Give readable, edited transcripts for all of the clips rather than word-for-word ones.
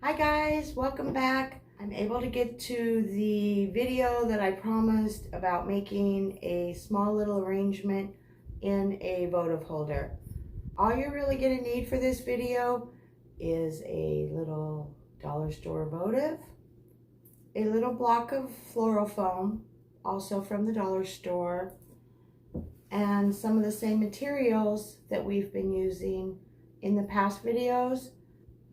Hi guys, welcome back. I'm able to get to the video that I promised about making a small little arrangement in a votive holder. All you're really going to need for this video is a little dollar store votive, a little block of floral foam, also from the dollar store, and some of the same materials that we've been using in the past videos.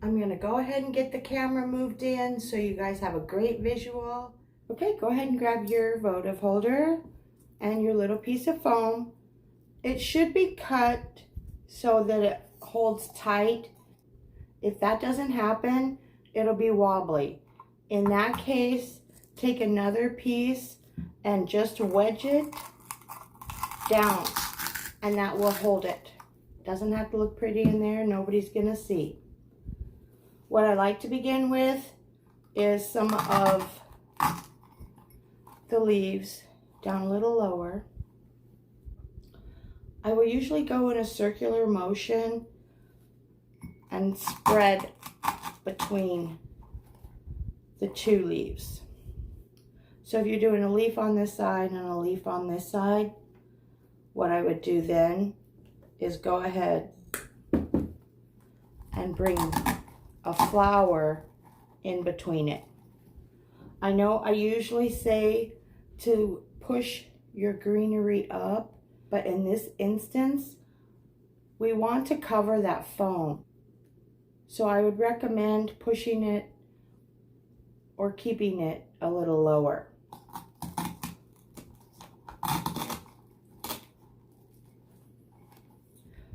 I'm going to go ahead and get the camera moved in so you guys have a great visual. Okay, go ahead and grab your votive holder and your little piece of foam. It should be cut so that it holds tight. If that doesn't happen, it'll be wobbly. In that case, take another piece and just wedge it down, and that will hold it. Doesn't have to look pretty in there. Nobody's going to see. What I like to begin with is some of the leaves down a little lower. I will usually go in a circular motion and spread between the two leaves. So if you're doing a leaf on this side and a leaf on this side, what I would do then is go ahead and bring a flower in between it. I know I usually say to push your greenery up, but in this instance, we want to cover that foam. So I would recommend pushing it or keeping it a little lower.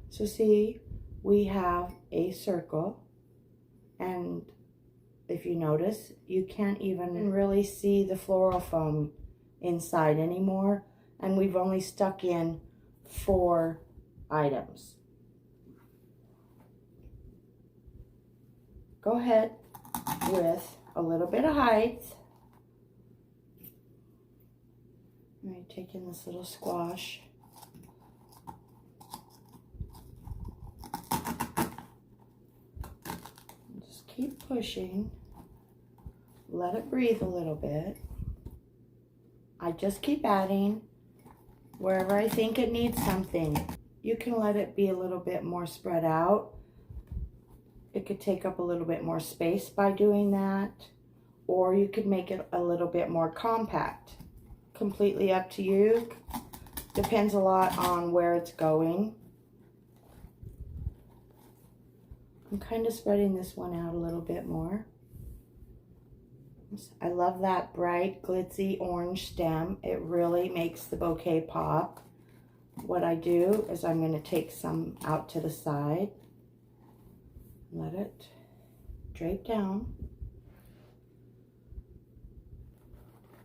So see, we have a circle. And if you notice, you can't even really see the floral foam inside anymore. And we've only stuck in 4 items. Go ahead with a little bit of height. I'm going to take in this little squash. Keep pushing, let it breathe a little bit. I just keep adding wherever I think it needs something. You can let it be a little bit more spread out. It could take up a little bit more space by doing that, or you could make it a little bit more compact. Completely up to you. Depends a lot on where it's going. I'm kind of spreading this one out a little bit more. I love that bright, glitzy orange stem. It really makes the bouquet pop. What I do is I'm going to take some out to the side. Let it drape down.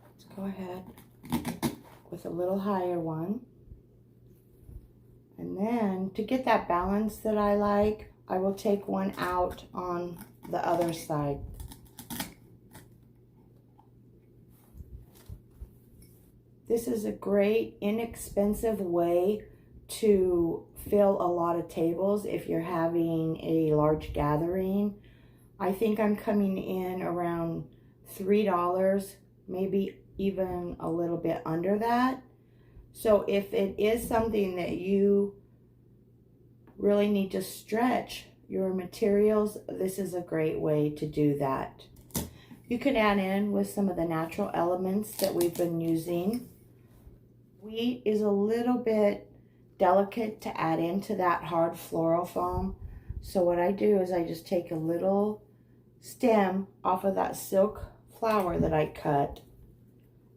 Let's go ahead with a little higher one. And then to get that balance that I like, I will take one out on the other side. This is a great, inexpensive way to fill a lot of tables if you're having a large gathering. I think I'm coming in around $3, maybe even a little bit under that. So if it is something that you really need to stretch your materials, this is a great way to do that. You can add in with some of the natural elements that we've been using. Wheat is a little bit delicate to add into that hard floral foam. So what I do is I just take a little stem off of that silk flower that I cut,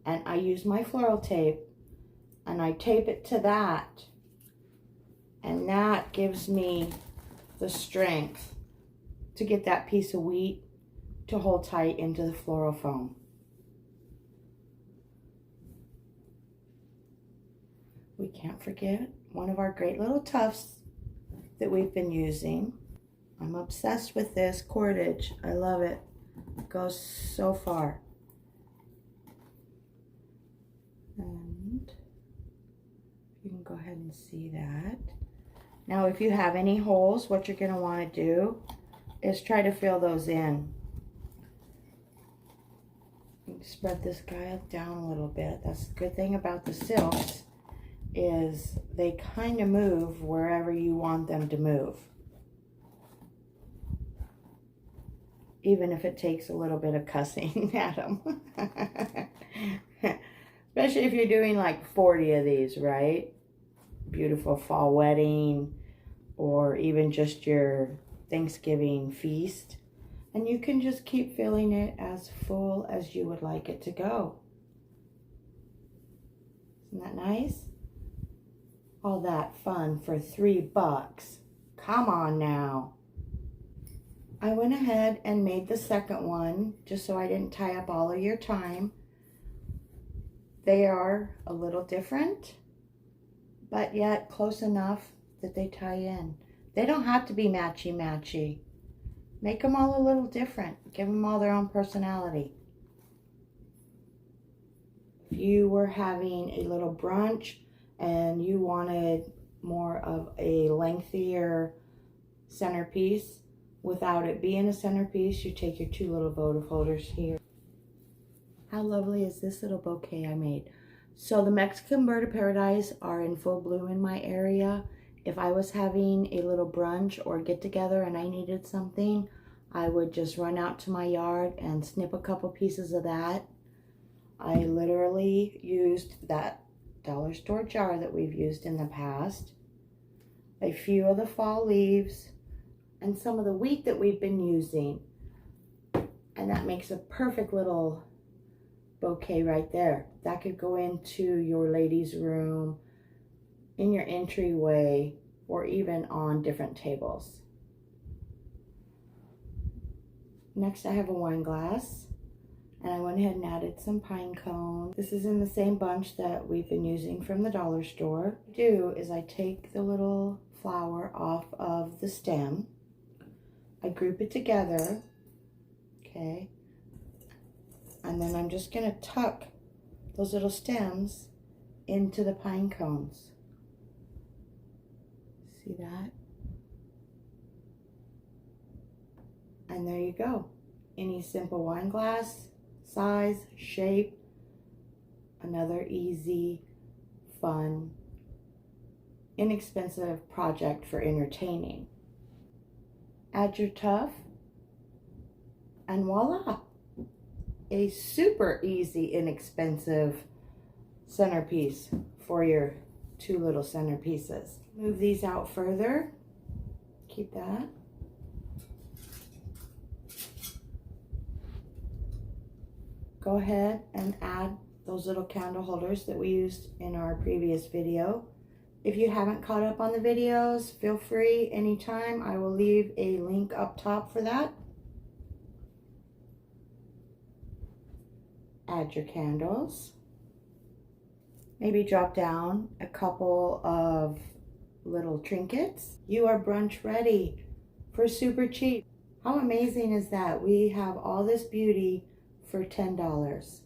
and I use my floral tape and I tape it to that. And that gives me the strength to get that piece of wheat to hold tight into the floral foam. We can't forget one of our great little tufts that we've been using. I'm obsessed with this cordage. I love it. It goes so far. And you can go ahead and see that. Now, if you have any holes, what you're going to want to do is try to fill those in. Spread this guy down a little bit. That's the good thing about the silks is they kind of move wherever you want them to move. Even if it takes a little bit of cussing at them. Especially if you're doing like 40 of these, right? Beautiful fall wedding or even just your Thanksgiving feast. And you can just keep filling it as full as you would like it to go. Isn't that nice? All that fun for $3. Come on now. I went ahead and made the second one just so I didn't tie up all of your time. They are a little different, but yet close enough that they tie in. They don't have to be matchy-matchy. Make them all a little different. Give them all their own personality. If you were having a little brunch and you wanted more of a lengthier centerpiece, without it being a centerpiece, you take your two little votive holders here. How lovely is this little bouquet I made? So the Mexican Bird of Paradise are in full bloom in my area. If I was having a little brunch or get together and I needed something, I would just run out to my yard and snip a couple pieces of that. I literally used that dollar store jar that we've used in the past, a few of the fall leaves, and some of the wheat that we've been using. And that makes a perfect little bouquet right there. That could go into your ladies' room, in your entryway, or even on different tables. Next, I have a wine glass, and I went ahead and added some pine cones. This is in the same bunch that we've been using from the dollar store. What I do is I take the little flower off of the stem. I group it together, okay, and then I'm just gonna tuck those little stems into the pine cones. See that? And there you go. Any simple wine glass, size, shape, another easy, fun, inexpensive project for entertaining. Add your tuff, and voila! A super easy, inexpensive centerpiece for your two little centerpieces. Move these out further. Keep that. Go ahead and add those little candle holders that we used in our previous video. If you haven't caught up on the videos, feel free anytime. I will leave a link up top for that. Add your candles. Maybe drop down a couple of little trinkets. You are brunch ready for super cheap. How amazing is that? We have all this beauty for $10.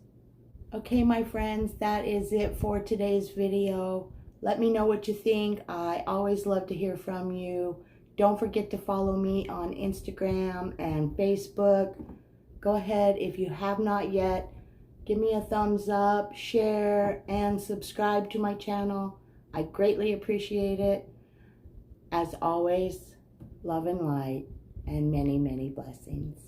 Okay, my friends, that is it for today's video. Let me know what you think. I always love to hear from you. Don't forget to follow me on Instagram and Facebook. Go ahead, if you have not yet, give me a thumbs up, share, and subscribe to my channel. I greatly appreciate it. As always, love and light, and many, many blessings.